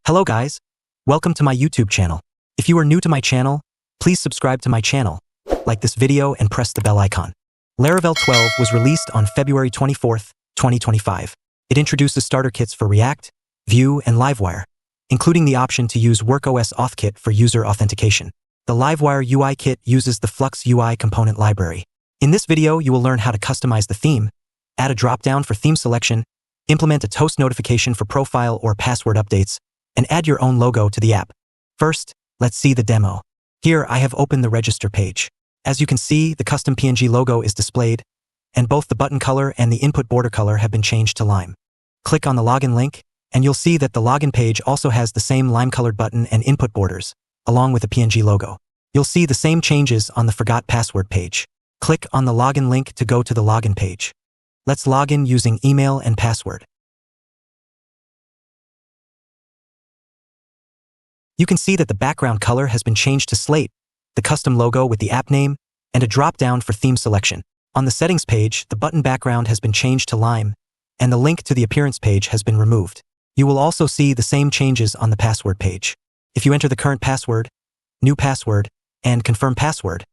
Hello guys, welcome to my YouTube channel. If you are new to my channel, please subscribe to my channel, like this video and press the bell icon. Laravel 12 was released on February 24th, 2025. It introduces starter kits for React, Vue, and Livewire, including the option to use WorkOS Auth Kit for user authentication. The Livewire UI kit uses the Flux UI component library. In this video, you will learn how to customize the theme, add a drop-down for theme selection, implement a toast notification for profile or password updates, and add your own logo to the app. First, let's see the demo. Here, I have opened the register page. As you can see, the custom PNG logo is displayed, and both the button color and the input border color have been changed to lime. Click on the login link, and you'll see that the login page also has the same lime-colored button and input borders, along with the PNG logo. You'll see the same changes on the Forgot Password page. Click on the login link to go to the login page. Let's log in using email and password. You can see that the background color has been changed to slate, the custom logo with the app name, and a drop-down for theme selection. On the settings page, the button background has been changed to lime, and the link to the appearance page has been removed. You will also see the same changes on the password page. If you enter the current password, new password, and confirm password,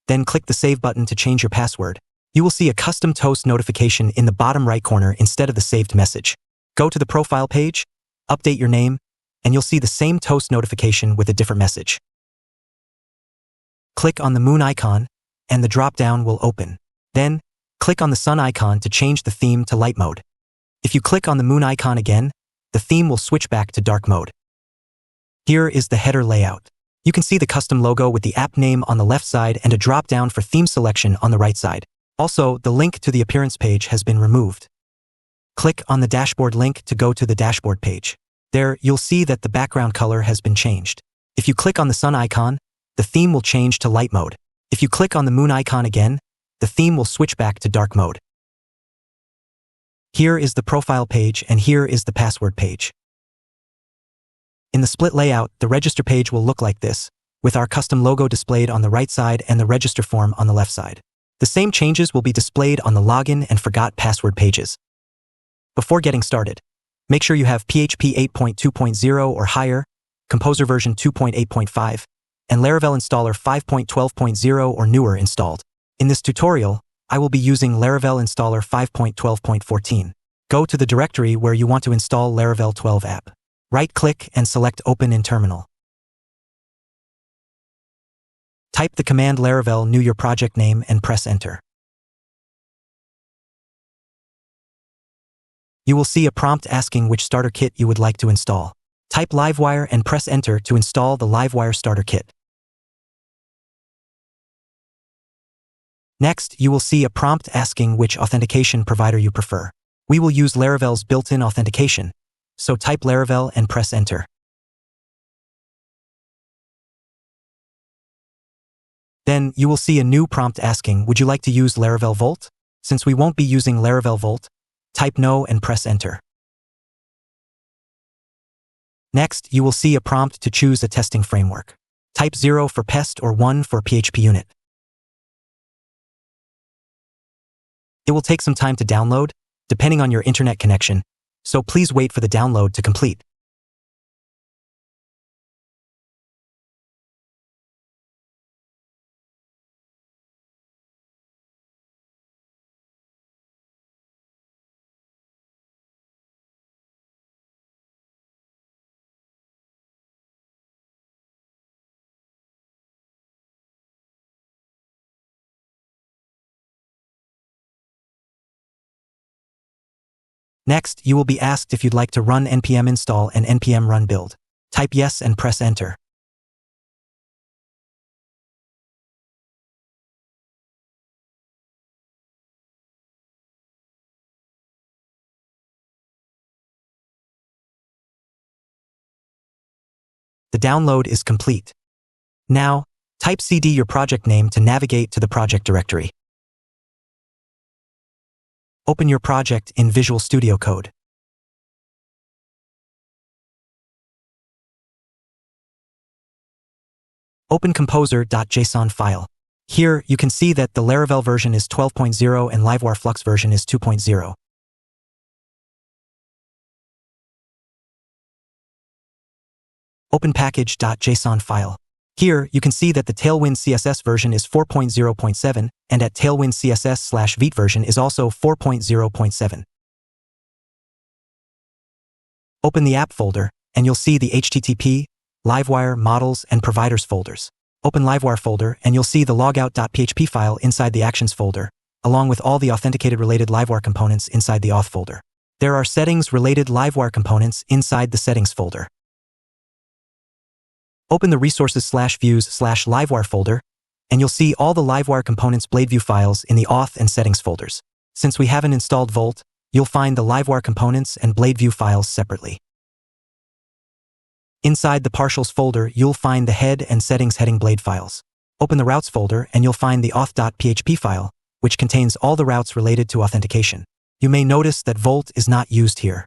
then click the Save button to change your password. You will see a custom toast notification in the bottom right corner instead of the saved message. Go to the profile page, update your name, and you'll see the same toast notification with a different message. Click on the moon icon, and the drop-down will open. Then, click on the sun icon to change the theme to light mode. If you click on the moon icon again, the theme will switch back to dark mode. Here is the header layout. You can see the custom logo with the app name on the left side and a drop-down for theme selection on the right side. Also, the link to the appearance page has been removed. Click on the dashboard link to go to the dashboard page. There, you'll see that the background color has been changed. If you click on the sun icon, the theme will change to light mode. If you click on the moon icon again, the theme will switch back to dark mode. Here is the profile page and here is the password page. In the split layout, the register page will look like this, with our custom logo displayed on the right side and the register form on the left side. The same changes will be displayed on the login and forgot password pages. Before getting started, make sure you have PHP 8.2.0 or higher, Composer version 2.8.5, and Laravel installer 5.12.0 or newer installed. In this tutorial, I will be using Laravel installer 5.12.14. Go to the directory where you want to install Laravel 12 app. Right-click and select Open in Terminal. Type the command Laravel new your project name and press Enter. You will see a prompt asking which starter kit you would like to install. Type Livewire and press Enter to install the Livewire starter kit. Next, you will see a prompt asking which authentication provider you prefer. We will use Laravel's built-in authentication, so type Laravel and press Enter. Then, you will see a new prompt asking, would you like to use Laravel Vault? Since we won't be using Laravel Vault, type No and press Enter. Next, you will see a prompt to choose a testing framework. Type 0 for PEST or 1 for PHP Unit. It will take some time to download, depending on your internet connection, so please wait for the download to complete. Next, you will be asked if you'd like to run npm install and npm run build. Type yes and press Enter. The download is complete. Now, type cd your project name to navigate to the project directory. Open your project in Visual Studio Code. Open composer.json file. Here, you can see that the Laravel version is 12.0 and Livewire Flux version is 2.0. Open package.json file. Here, you can see that the Tailwind CSS version is 4.0.7, and at Tailwind CSS/Vite version is also 4.0.7. Open the app folder, and you'll see the HTTP, Livewire, models, and providers folders. Open Livewire folder, and you'll see the logout.php file inside the actions folder, along with all the authenticated related Livewire components inside the auth folder. There are settings related Livewire components inside the settings folder. Open the resources/views/Livewire folder, and you'll see all the Livewire components BladeView files in the auth and settings folders. Since we haven't installed Volt, you'll find the Livewire components and BladeView files separately. Inside the partials folder, you'll find the head and settings heading blade files. Open the routes folder, and you'll find the auth.php file, which contains all the routes related to authentication. You may notice that Volt is not used here.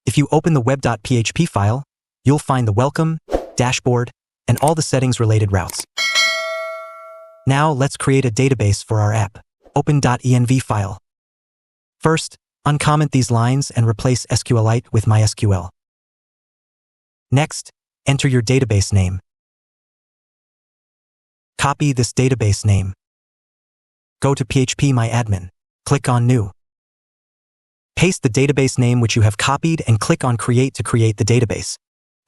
If you open the web.php file, you'll find the welcome, dashboard, and all the settings-related routes. Now let's create a database for our app. Open .env file. First, uncomment these lines and replace SQLite with MySQL. Next, enter your database name. Copy this database name. Go to phpMyAdmin. Click on New. Paste the database name which you have copied and click on Create to create the database.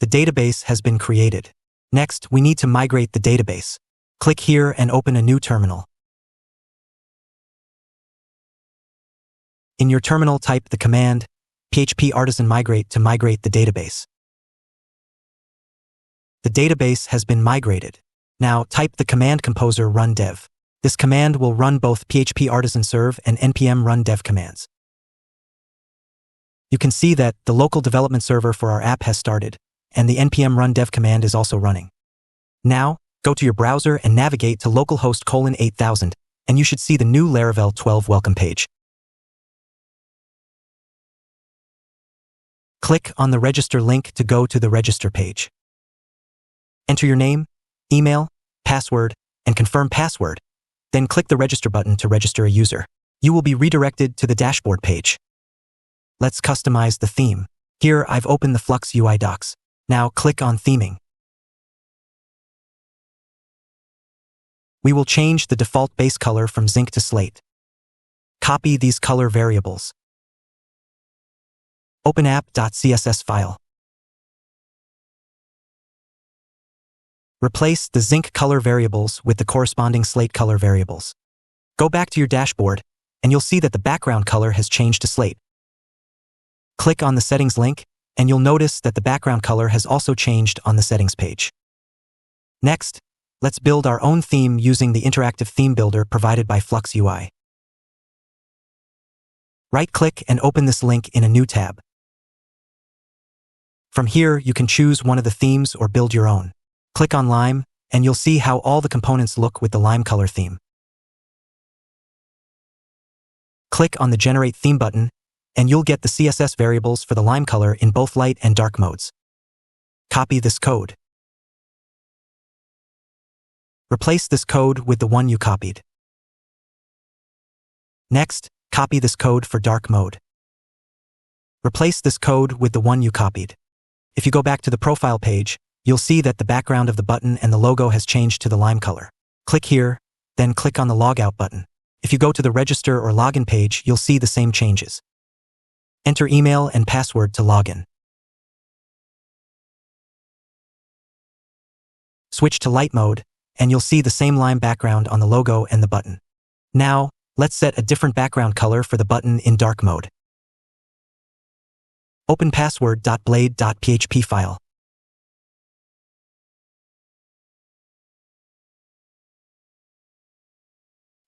The database has been created. Next, we need to migrate the database. Click here and open a new terminal. In your terminal, type the command php artisan migrate to migrate the database. The database has been migrated. Now type the command composer run dev. This command will run both php artisan serve and npm run dev commands. You can see that the local development server for our app has started, and the npm run dev command is also running. Now, go to your browser and navigate to localhost :8000, and you should see the new Laravel 12 welcome page. Click on the register link to go to the register page. Enter your name, email, password, and confirm password. Then click the register button to register a user. You will be redirected to the dashboard page. Let's customize the theme. Here I've opened the Flux UI docs. Now click on Theming. We will change the default base color from zinc to slate. Copy these color variables. Open app.css file. Replace the zinc color variables with the corresponding slate color variables. Go back to your dashboard, and you'll see that the background color has changed to slate. Click on the settings link, and you'll notice that the background color has also changed on the settings page. Next, let's build our own theme using the interactive theme builder provided by Flux UI. Right-click and open this link in a new tab. From here, you can choose one of the themes or build your own. Click on Lime, and you'll see how all the components look with the lime color theme. Click on the Generate Theme button, and you'll get the CSS variables for the lime color in both light and dark modes. Copy this code. Replace this code with the one you copied. Next, copy this code for dark mode. Replace this code with the one you copied. If you go back to the profile page, you'll see that the background of the button and the logo has changed to the lime color. Click here, then click on the Logout button. If you go to the register or login page, you'll see the same changes. Enter email and password to login. Switch to light mode, and you'll see the same lime background on the logo and the button. Now, let's set a different background color for the button in dark mode. Open password.blade.php file.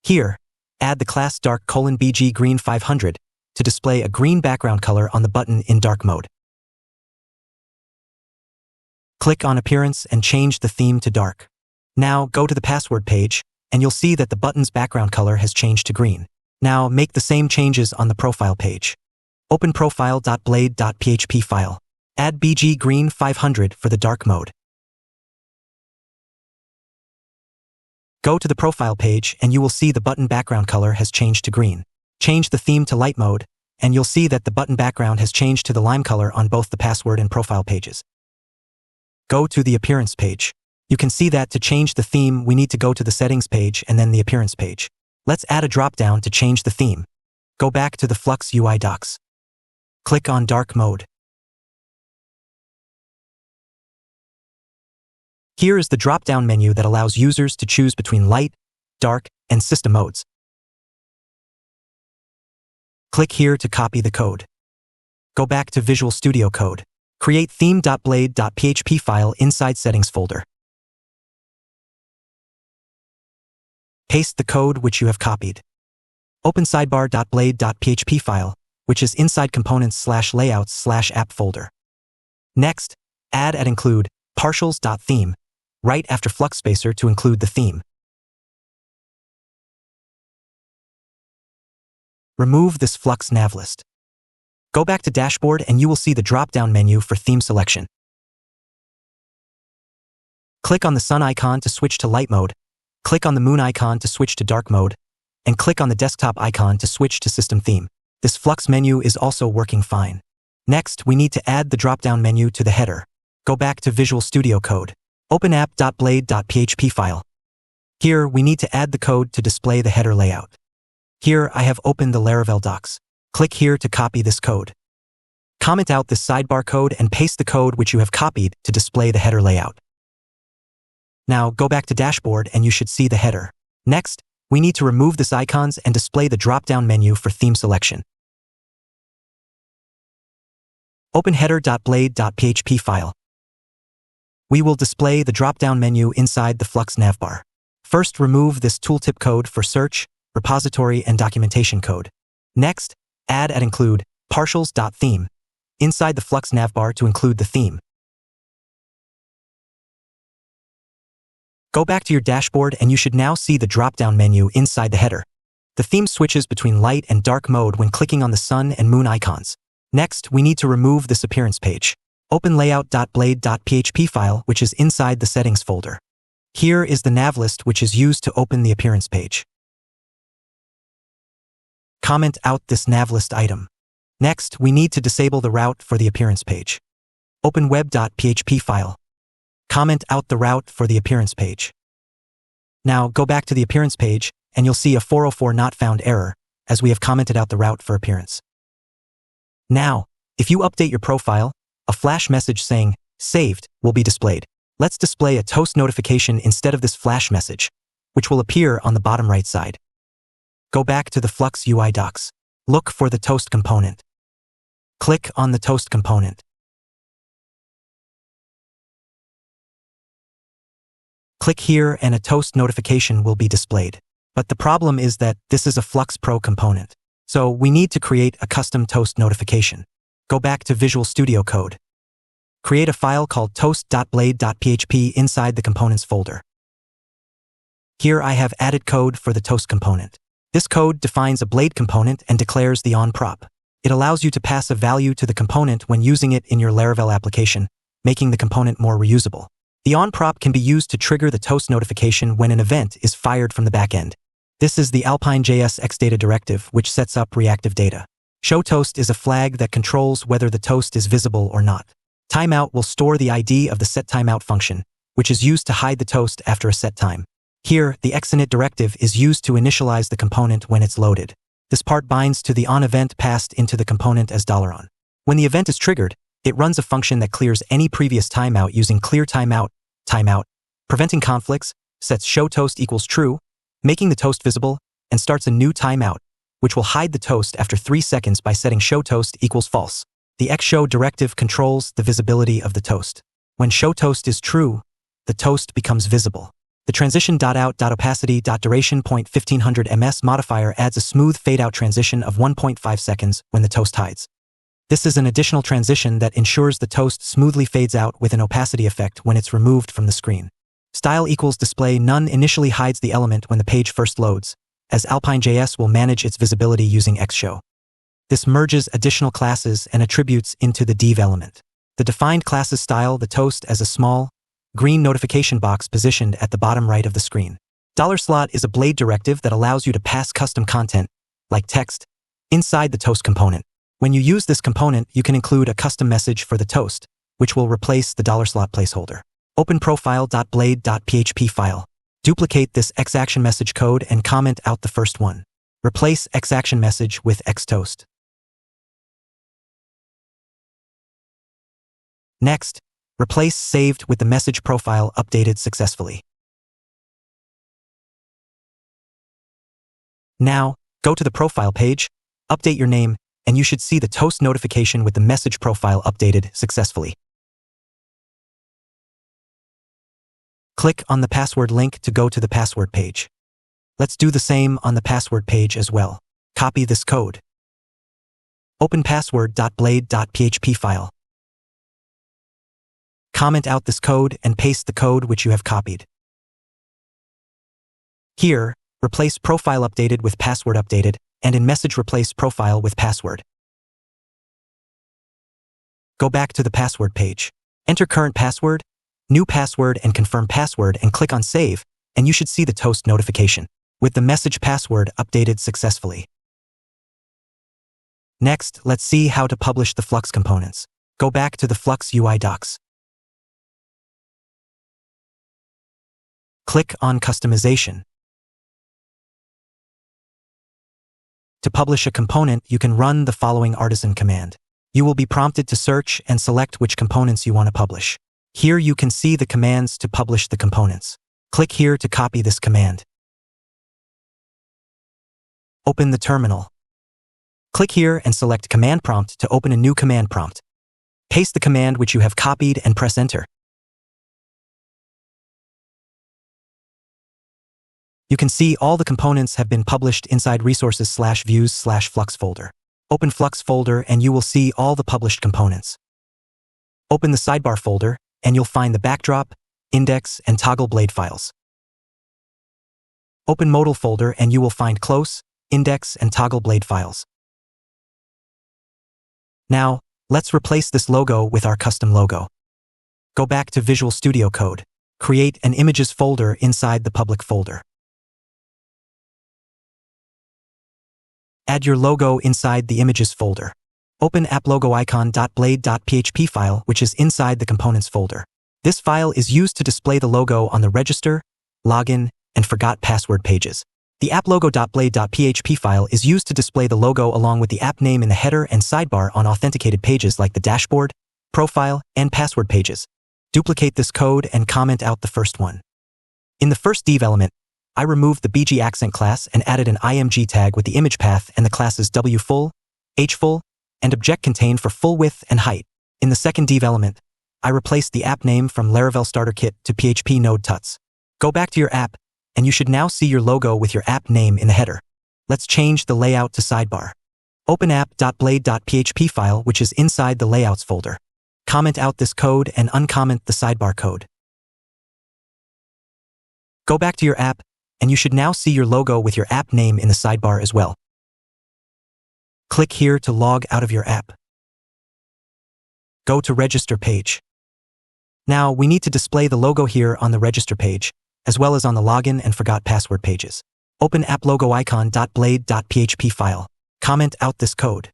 Here, add the class dark::bg green 500 to display a green background color on the button in dark mode. Click on Appearance and change the theme to dark. Now go to the password page, and you'll see that the button's background color has changed to green. Now make the same changes on the profile page. Open profile.blade.php file. Add bg green 500 for the dark mode. Go to the profile page and you will see the button background color has changed to green. Change the theme to light mode, and you'll see that the button background has changed to the lime color on both the password and profile pages. Go to the appearance page. You can see that to change the theme, we need to go to the settings page and then the appearance page. Let's add a drop-down to change the theme. Go back to the Flux UI docs. Click on dark mode. Here is the drop-down menu that allows users to choose between light, dark, and system modes. Click here to copy the code. Go back to Visual Studio Code. Create theme.blade.php file inside settings folder. Paste the code which you have copied. Open sidebar.blade.php file, which is inside components/layouts/app folder. Next, add and include partials.theme, right after flux spacer to include the theme. Remove this Flux nav list. Go back to Dashboard and you will see the drop-down menu for theme selection. Click on the sun icon to switch to light mode, click on the moon icon to switch to dark mode, and click on the desktop icon to switch to system theme. This Flux menu is also working fine. Next, we need to add the drop-down menu to the header. Go back to Visual Studio Code. Open app.blade.php file. Here, we need to add the code to display the header layout. Here, I have opened the Laravel docs. Click here to copy this code. Comment out this sidebar code and paste the code which you have copied to display the header layout. Now, go back to Dashboard and you should see the header. Next, we need to remove this icons and display the drop-down menu for theme selection. Open header.blade.php file. We will display the drop-down menu inside the Flux navbar. First, remove this tooltip code for search, repository, and documentation code. Next, add and include partials.theme inside the Flux navbar to include the theme. Go back to your dashboard and you should now see the drop-down menu inside the header. The theme switches between light and dark mode when clicking on the sun and moon icons. Next, we need to remove this appearance page. Open layout.blade.php file, which is inside the settings folder. Here is the nav list which is used to open the appearance page. Comment out this nav list item. Next, we need to disable the route for the appearance page. Open web.php file. Comment out the route for the appearance page. Now, go back to the appearance page, and you'll see a 404 not found error, as we have commented out the route for appearance. Now, if you update your profile, a flash message saying, saved, will be displayed. Let's display a toast notification instead of this flash message, which will appear on the bottom right side. Go back to the Flux UI docs. Look for the toast component. Click on the toast component. Click here and a toast notification will be displayed. But the problem is that this is a Flux Pro component. So we need to create a custom toast notification. Go back to Visual Studio Code. Create a file called toast.blade.php inside the components folder. Here I have added code for the toast component. This code defines a blade component and declares the on prop. It allows you to pass a value to the component when using it in your Laravel application, making the component more reusable. The on prop can be used to trigger the toast notification when an event is fired from the backend. This is the Alpine.js xData directive, which sets up reactive data. ShowToast is a flag that controls whether the toast is visible or not. Timeout will store the ID of the setTimeout function, which is used to hide the toast after a set time. Here, the xinit directive is used to initialize the component when it's loaded. This part binds to the on event passed into the component as $on. When the event is triggered, it runs a function that clears any previous timeout using clear timeout, preventing conflicts, sets showToast equals true, making the toast visible, and starts a new timeout, which will hide the toast after 3 seconds by setting showToast equals false. The xShow directive controls the visibility of the toast. When showToast is true, the toast becomes visible. The transition.out.opacity.duration.1500 ms modifier adds a smooth fade-out transition of 1.5 seconds when the toast hides. This is an additional transition that ensures the toast smoothly fades out with an opacity effect when it's removed from the screen. Style equals display none initially hides the element when the page first loads, as Alpine.js will manage its visibility using xShow. This merges additional classes and attributes into the div element. The defined classes style the toast as a small, green notification box positioned at the bottom right of the screen. $slot is a blade directive that allows you to pass custom content, like text, inside the toast component. When you use this component, you can include a custom message for the toast, which will replace the $slot placeholder. Open profile.blade.php file. Duplicate this xAction message code and comment out the first one. Replace xAction message with xtoast. Next, replace saved with the message profile updated successfully. Now, go to the profile page, update your name, and you should see the toast notification with the message profile updated successfully. Click on the password link to go to the password page. Let's do the same on the password page as well. Copy this code. Open password.blade.php file. Comment out this code and paste the code which you have copied. Here, replace profile updated with password updated, and in message replace profile with password. Go back to the password page. Enter current password, new password and confirm password and click on save, and you should see the toast notification with the message password updated successfully. Next, let's see how to publish the Flux components. Go back to the Flux UI docs. Click on Customization. To publish a component, you can run the following artisan command. You will be prompted to search and select which components you want to publish. Here you can see the commands to publish the components. Click here to copy this command. Open the terminal. Click here and select Command Prompt to open a new command prompt. Paste the command which you have copied and press Enter. You can see all the components have been published inside resources/views/flux folder. Open Flux folder and you will see all the published components. Open the sidebar folder and you'll find the backdrop, index, and toggle blade files. Open modal folder and you will find close, index, and toggle blade files. Now, let's replace this logo with our custom logo. Go back to Visual Studio Code. Create an images folder inside the public folder. Add your logo inside the images folder. Open applogoicon.blade.php file, which is inside the components folder. This file is used to display the logo on the register, login, and forgot password pages. The applogo.blade.php file is used to display the logo along with the app name in the header and sidebar on authenticated pages like the dashboard, profile, and password pages. Duplicate this code and comment out the first one. In the first div element, I removed the BG accent class and added an img tag with the image path and the classes wfull, hfull, and object contain for full width and height. In the second div element, I replaced the app name from Laravel Starter Kit to PHP Node Tuts. Go back to your app, and you should now see your logo with your app name in the header. Let's change the layout to sidebar. Open app.blade.php file, which is inside the layouts folder. Comment out this code and uncomment the sidebar code. Go back to your app, and you should now see your logo with your app name in the sidebar as well. Click here to log out of your app. Go to Register page. Now, we need to display the logo here on the Register page, as well as on the login and forgot password pages. Open applogoicon.blade.php file. Comment out this code.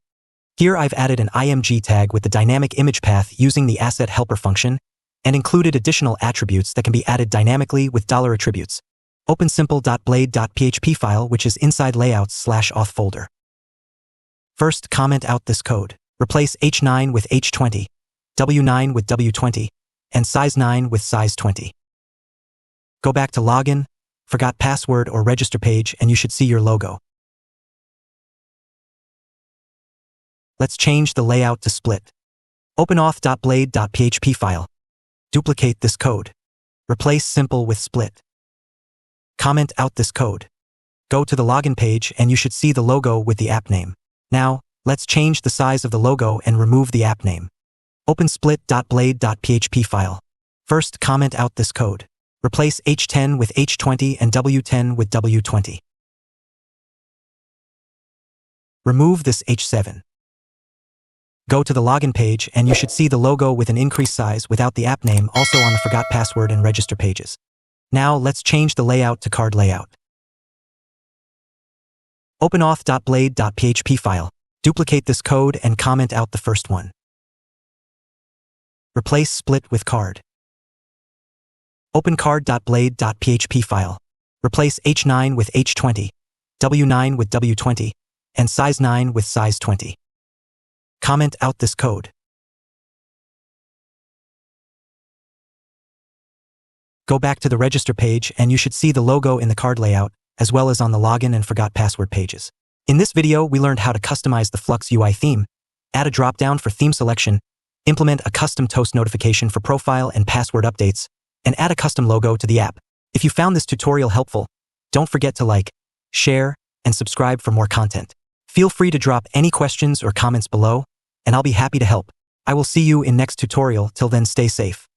Here I've added an img tag with the dynamic image path using the asset helper function, and included additional attributes that can be added dynamically with $attributes. Open simple.blade.php file, which is inside layouts/auth folder. First, comment out this code. Replace h9 with h20, w9 with w20, and size 9 with size 20. Go back to login, forgot password or register page, and you should see your logo. Let's change the layout to split. Open auth.blade.php file. Duplicate this code. Replace simple with split. Comment out this code. Go to the login page and you should see the logo with the app name. Now, let's change the size of the logo and remove the app name. Open split.blade.php file. First, comment out this code. Replace h10 with h20 and w10 with w20. Remove this h7. Go to the login page and you should see the logo with an increased size without the app name also on the forgot password and register pages. Now let's change the layout to card layout. Open auth.blade.php file. Duplicate this code and comment out the first one. Replace split with card. Open card.blade.php file. Replace h9 with h20, w9 with w20, and size 9 with size 20. Comment out this code. Go back to the register page and you should see the logo in the card layout, as well as on the login and forgot password pages. In this video, we learned how to customize the Flux UI theme, add a drop-down for theme selection, implement a custom toast notification for profile and password updates, and add a custom logo to the app. If you found this tutorial helpful, don't forget to like, share, and subscribe for more content. Feel free to drop any questions or comments below, and I'll be happy to help. I will see you in next tutorial. Till then, stay safe.